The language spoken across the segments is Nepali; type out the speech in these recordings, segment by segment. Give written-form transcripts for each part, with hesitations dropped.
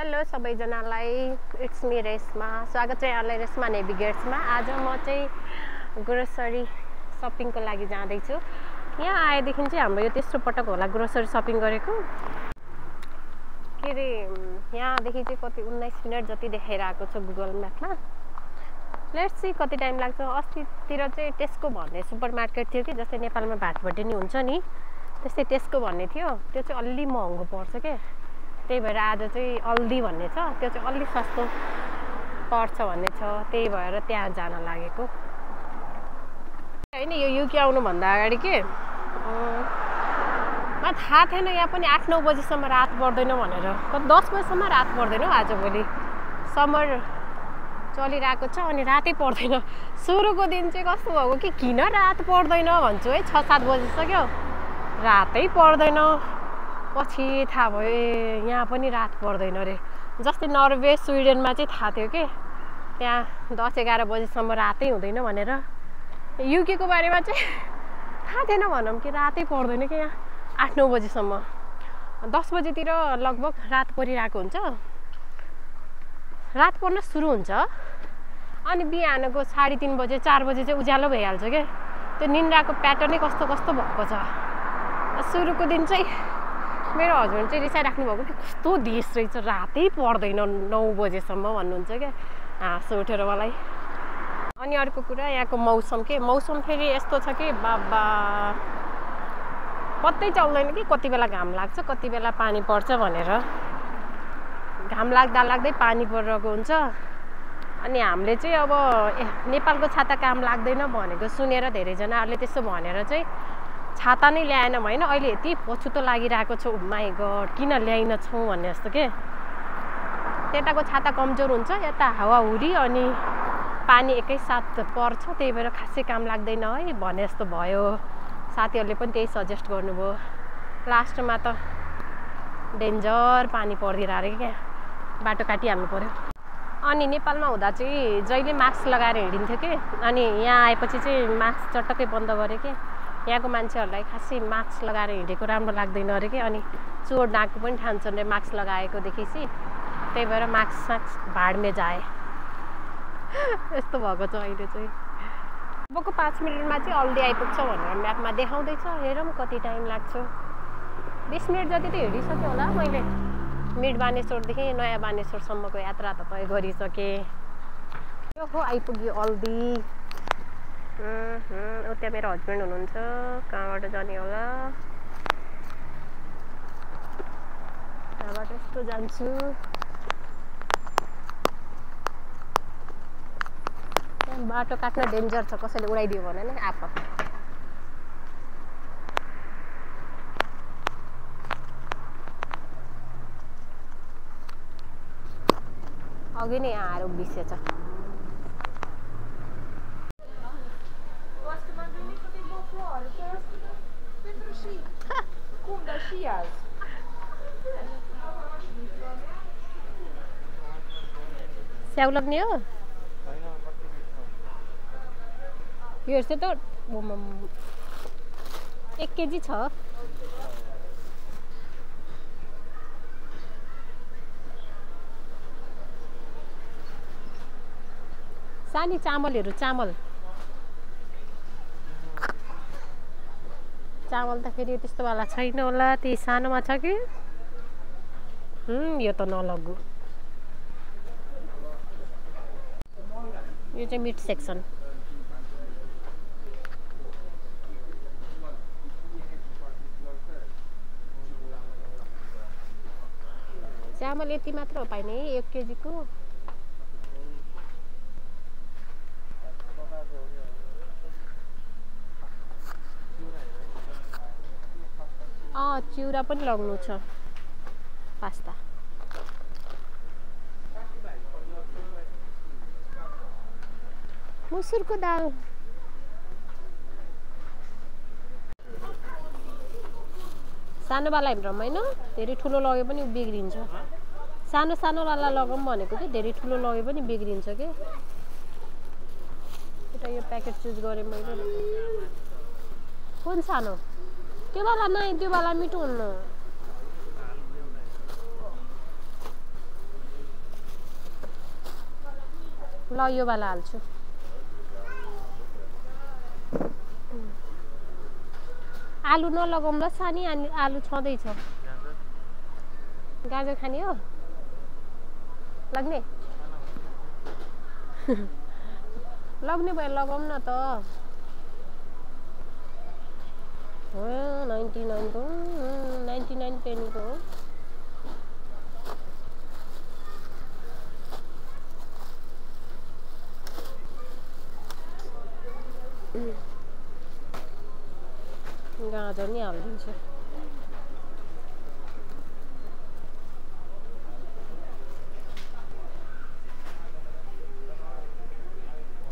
हेलो सबैजनालाई, इट्स मी रेशमा। स्वागत छ यहाँलाई रेशमा नेभिगेट्समा। आज म चाहिँ ग्रोसरी सपिङको लागि जाँदैछु। यहाँ आएदेखि चाहिँ हाम्रो यो तेस्रो पटक होला ग्रोसरी सपिङ गरेको। के अरे यहाँदेखि चाहिँ कति 19 मिनट जति देखाइरहेको छ गुगल म्यापमा। लेट्स सी कति टाइम लाग्छ। अस्तितिर चाहिँ टेस्को भन्ने सुपर मार्केट थियो कि, जस्तै नेपालमा भाटभट्टी नि हुन्छ नि, त्यस्तै टेस्को भन्ने थियो। त्यो चाहिँ अलि महँगो पर्छ के, त्यही भएर आज चाहिँ अल्दी भन्ने छ, त्यो चाहिँ अलि सस्तो पर्छ भन्ने छ, त्यही भएर त्यहाँ जान लागेको होइन। यो युके आउनुभन्दा अगाडि के मलाई थाहा थिएन यहाँ पनि 8-9 बजीसम्म रात पर्दैन भनेर। 10 बजीसम्म रात पर्दैन हौ आजभोलि। समर चलिरहेको छ अनि रातै पर्दैन। सुरुको दिन चाहिँ कस्तो भएको कि किन रात पर्दैन भन्छु है, 6-7 बजिसक्यो रातै पर्दैन। पछि थाहा भयो ए यहाँ पनि रात पर्दैन अरे। जस्तै नर्वे स्विडेनमा चाहिँ थाहा थियो कि त्यहाँ 10-11 बजीसम्म रातै हुँदैन भनेर। युकेको बारेमा चाहिँ थाहा थिएन भनौँ कि रातै पर्दैन कि यहाँ 8-9 बजीसम्म। 10 बजीतिर लगभग रात परिरहेको हुन्छ, रात पर्न सुरु हुन्छ अनि बिहानको 3:30 बजे 4 बजे चाहिँ उज्यालो भइहाल्छ क्या। त्यो निन्द्राको प्याटर्नै कस्तो कस्तो भएको छ। सुरुको दिन चाहिँ मेरो हस्बेन्ड चाहिँ रिसाइराख्नु भएको कि कस्तो देश रहेछ, रातै पर्दैन 9 बजेसम्म भन्नुहुन्छ क्या, हाँसो उठेर मलाई। अनि अर्को कुरा यहाँको मौसम के, मौसम फेरि यस्तो छ कि बाबा पत्तै चल्दैन कि कति बेला घाम लाग्छ कति बेला पानी पर्छ भनेर। घाम लाग्दा लाग्दै पानी परिरहेको हुन्छ। अनि हामीले चाहिँ अब नेपालको छाता काम लाग्दैन भनेको सुनेर धेरैजनाहरूले त्यसो भनेर चाहिँ छाता नै ल्याएन होइन। अहिले यति पछुतो लागिरहेको छ, माइ गड किन ल्याइन छौँ भन्ने जस्तो के। त्यताको छाता कमजोर हुन्छ, यता हावाहुरी अनि पानी एकैसाथ पर्छ, त्यही भएर खासै काम लाग्दैन है भने जस्तो भयो। साथीहरूले पनि त्यही सजेस्ट गर्नुभयो। लास्टमा त डेन्जर पानी परिदिएर अरे क्या, बाटो काटिहाल्नु पर्यो। अनि नेपालमा हुँदा चाहिँ जहिले मास्क लगाएर हिँडिन्थ्यो कि, अनि यहाँ आएपछि चाहिँ मास्क चटक्कै बन्द गरेँ कि। यहाँको मान्छेहरूलाई खासै मास्क लगाएर हिँडेको राम्रो लाग्दैन अरे कि, अनि चोर डाँकु पनि ठान्छन् अरे मास्क लगाएको देखेपछि। त्यही भएर मास्क भाडमे जाए यस्तो भएको छ अहिले चाहिँ। अबको 5 मिनटमा चाहिँ अल्दी आइपुग्छ भनेर म्यापमा देखाउँदैछ। हेरौँ कति टाइम लाग्छ। 20 मिनट जति त हिँडिसक्यो होला मैले। मिड बानेश्वरदेखि नयाँ बानेश्वरसम्मको यात्रा त तय गरिसकेँ। यो हो आइपुग्यो अल्दी। उता मेरो हस्बेन्ड हुनुहुन्छ, कहाँबाट जाने होला, कहाँबाट यस्तो जान्छु। बाटो काट्न डेन्जर छ, कसैले उडाइदियो भने नि आफत। अघि नै यहाँ आएर उभिसेछ। स्याउ लाग्ने हो यो चाहिँ त 1 केजी छ। सानी चामलहरू, चामल त फेरि त्यस्तोवाला छैन होला, त्यही सानोमा छ कि। यो त नलगु। यो चाहिँ मिट सेक्सन। चामल यति मात्र हो पाइने 1 केजीको। चिउरा पनि लग्नु छ, पास्ता। मुसुरको दाल सानोवाला हेर्नु होइन, धेरै ठुलो लगे पनि बिग्रिन्छ। सानोवाला लगाऊँ भनेको कि धेरै ठुलो लगे पनि बिग्रिन्छ के। एउटा यो प्याकेट चुज गरेँ मैले। कुन सानो? त्यो वाला नै, त्यो वाला मिठो हुन्न। ल यो वाला हाल्छु आलु नलगाउँ ल सानी आलु छँदैछ गाजर खाने हो लाग्ने लग्ने भयो लगाउँ न त 99 को 99 पेनीको हो गाजर नि हालिदिन्छु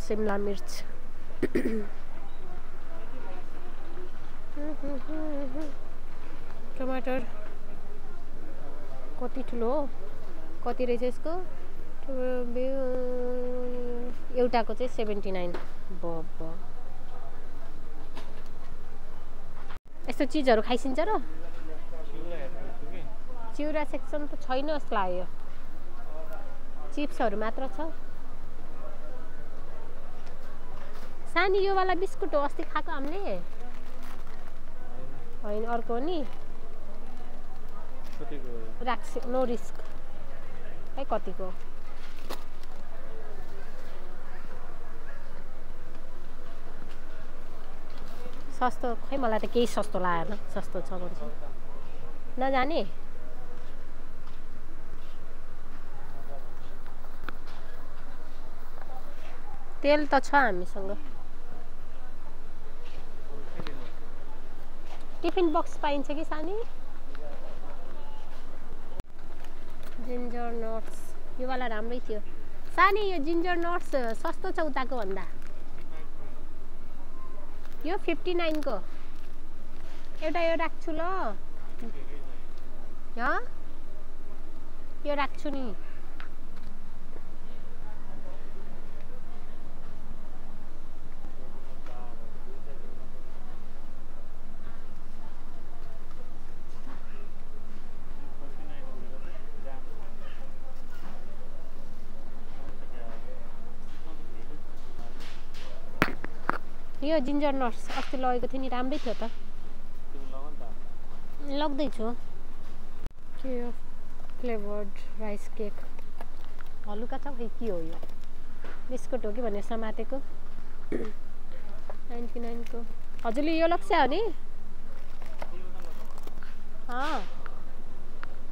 शिमला मिर्च टमाटर कति ठुलो हो कति रहेछ यसको एउटाको चाहिँ 79 बाबा यस्तो चिजहरू खाइसिन्छ र चिउरा सेक्सन त छैन जस्तो लाग्यो चिप्सहरू मात्र छ सानी यो वाला बिस्कुट हो अस्ति खाएको हामीले होइन अर्को हो नि राख्छ नो रिस्क है कतिको सस्तो खै मलाई त केही सस्तो लागेन सस्तो छ भन्छ नजाने तेल त छ हामीसँग टिफिन बक्स पाइन्छ कि सानी जिन्जर नट्स यो वाला राम्रै थियो सानी यो जिन्जर नट्स सस्तो छ उताको भन्दा यो 59 को एउटा यो राख्छु ल यो राख्छु नि यो जिन्जर नट्स अस्ति लगेको थिएँ नि राम्रै थियो त लग्दैछु के हो फ्लेभर्ड राइस केक हलुका छ खै के हो यो बिस्कुट हो कि भनेर समातेको 99 को हजुरले यो लग्छ हो नि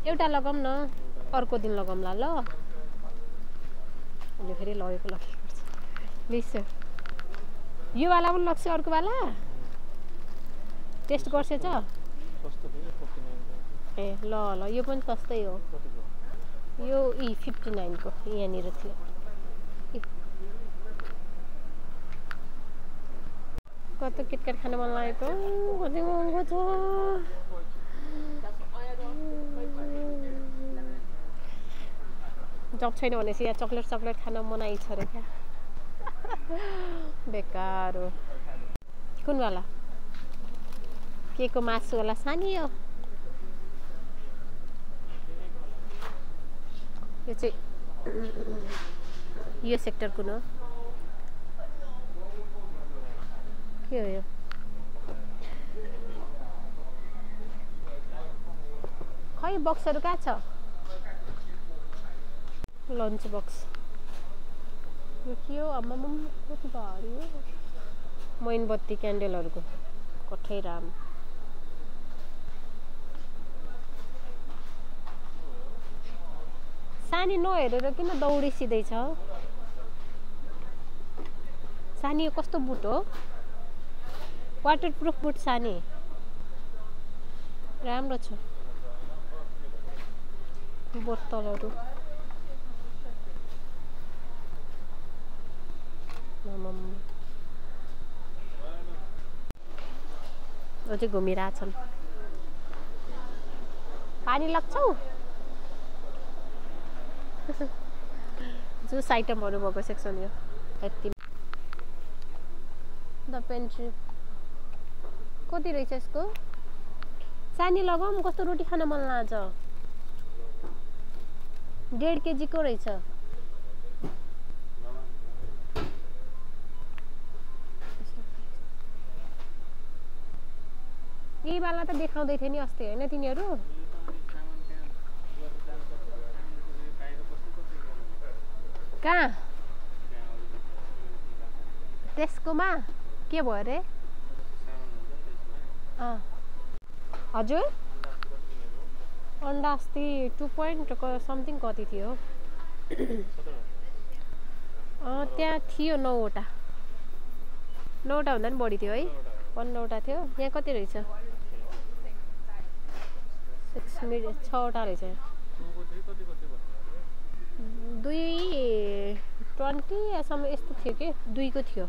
एउटा लगाऊँ न अर्को दिन लगाउँला ल उसले फेरि लगेको लग्नुपर्छ प्लिज यो वाला पनि लग्छ अर्को वाला टेस्ट गर्छ छ ए ल ल यो पनि सस्तै हो यो 59 को यहाँनिर थियो कति किटक्याट खान मन लागेको कति महँगो छ जब छैन भनेपछि यहाँ चक्लेट खान मनाइ छ अरे क्या बेकार हो कुन वाला के को मासु वाला सानी हो यो चाहिँ यो सेक्टर कुन हो के हो यो खै बक्सहरू कहाँ छ लन्च बक्स यो के हो आम्मामा कति भारी हो मोमबत्ती क्यान्डलहरूको कठै राम सानी नहेरेर किन दौडिसिँदैछ सानी यो कस्तो बुट हो वाटरप्रुफ बुट सानी राम्रो छ बोतलहरू अझै घुमिरहेछन् पानी लाग्छौ जुस आइटमहरू भएको सेक्सन यो यति द पेन्ट्री कति रहेछ यसको सानी लगाऊँ कस्तो रोटी खान मन लाग्छ 1.5 केजी को रहेछ यही वाला त देखाउँदै थियो नि अस्ति होइन तिनीहरू कहाँ त्यसकोमा के भयो अरे हजुर अन्डा अस्ति 2 पोइन्ट समथिङ कति थियो त्यहाँ थियो 9वटा 9वटा भन्दा पनि बढी थियो है 15वटा थियो यहाँ कति रहेछ 6वटा रहेछ 220 यस्तो थियो कि 2 को थियो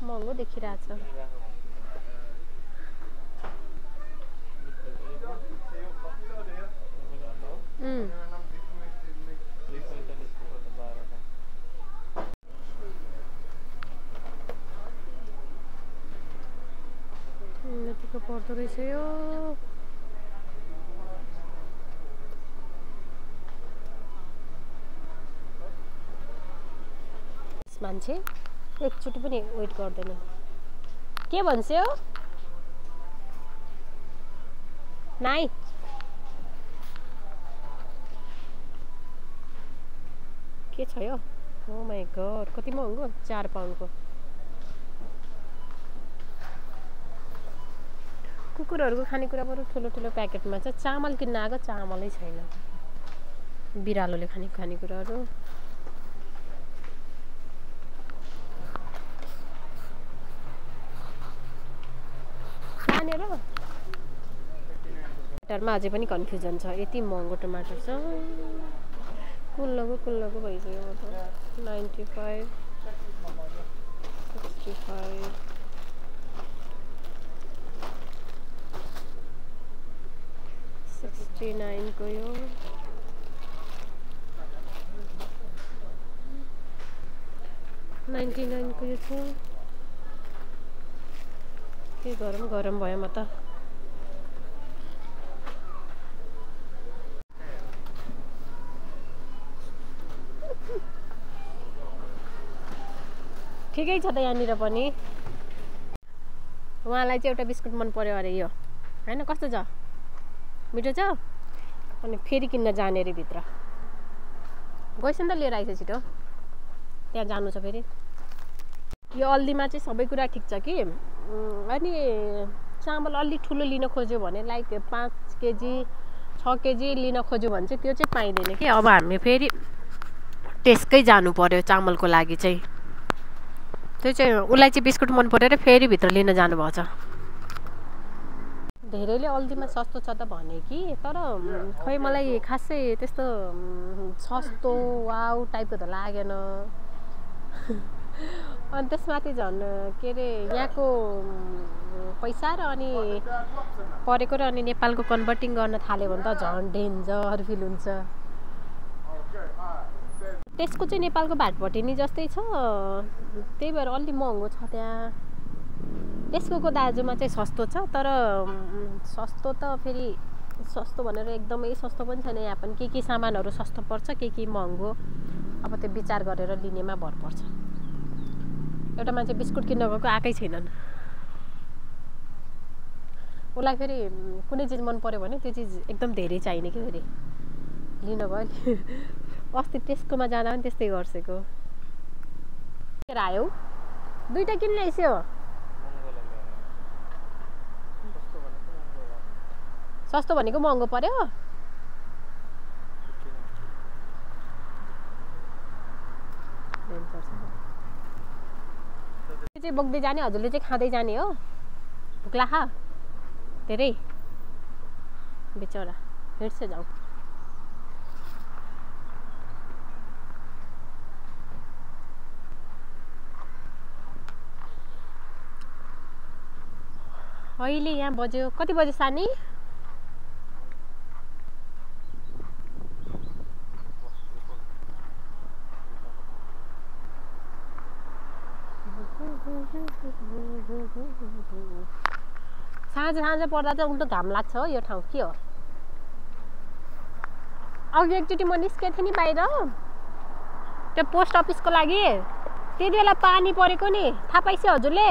महँगो देखिरहेछ यतिको पर्दो रहेछ यो मान्छे एकचोटि पनि वेट गर्दैन के भन्छ नाइ के छ यो ओ माय गॉड कति महँगो 4 पाउन्डको कुकुरहरूको खानेकुरा बरु ठुलो ठुलो प्याकेटमा छ चामल किन्न आएको चामलै छैन बिरालोले खाने खानेकुराहरू टमाटरमा अझै पनि कन्फ्युजन छ यति महँगो टमाटर छ कुल्लोको भइसक्यो म त 95 65 69 को यो 99 को यो छ के गरम भयो म त ठिकै छ त यहाँनिर पनि उहाँलाई चाहिँ एउटा बिस्कुट मन पर्यो अरे यो हैन कस्तो छ मिठो छ अनि फेरि किन्न जाने रे भित्र गइसन त लिएर आइछ छिटो त्यहाँ जानु छ फेरि यो अल्दीमा चाहिँ सबै कुरा ठिक छ कि अनि चामल अलि ठुलो लिन खोज्यो भने लाइक 5 केजी 6 केजी लिन खोज्यो भने चाहिँ त्यो चाहिँ पाइँदैन कि अब हामी फेरि त्यसकै जानु पर्यो चामलको लागि चाहिँ त्यो चाहिँ उसलाई चाहिँ बिस्कुट मन पर्यो र फेरि भित्र लिन जानुभएको छ धेरैले अल्दीमा सस्तो छ त भने कि तर खै मलाई खासै त्यस्तो सस्तो वाउ टाइपको त लागेन अनि त्यसमाथि झन् के अरे यहाँको पैसा र अनि परेको र अनि नेपालको कन्भर्टिङ गर्न थाल्यो भने त झन् डेन्जर फिल हुन्छ त्यसको चाहिँ नेपालको भाटपट्टि जस्तै छ त्यही भएर अलि महँगो छ त्यहाँ त्यसको दाजुमा चाहिँ सस्तो छ तर सस्तो त फेरि सस्तो भनेर एकदमै सस्तो पनि छैन यहाँ पनि के सामानहरू सस्तो पर्छ के महँगो अब त्यो विचार गरेर लिनेमा भर पर्छ एउटा मान्छे बिस्कुट किन्न गएको आएकै छैनन् उसलाई फेरि कुनै चिज मन पर्यो भने त्यो चिज एकदम धेरै चाहिने कि फेरि लिन गयो अस्ति त्यसकोमा जाँदा पनि त्यस्तै गर्छेको आयो 2टा किन ल्याइस्यो सस्तो भनेको महँगो पर्यो त्यो चाहिँ बोक्दै जाने हजुरले चाहिँ खाँदै जाने हो भुक्ला खा धेरै बेचरा हिँड्छ जाऊ अहिले यहाँ बज्यो कति बजे सानी साँझ पर्दा चाहिँ उल्टो घाम लाग्छ हो यो ठाउँ के हो अघि एकचोटि म निस्केको थिएँ नि बाहिर त्यो पोस्ट अफिसको लागि त्यति बेला पानी परेको नि थाहा पाइसक्यो हजुरले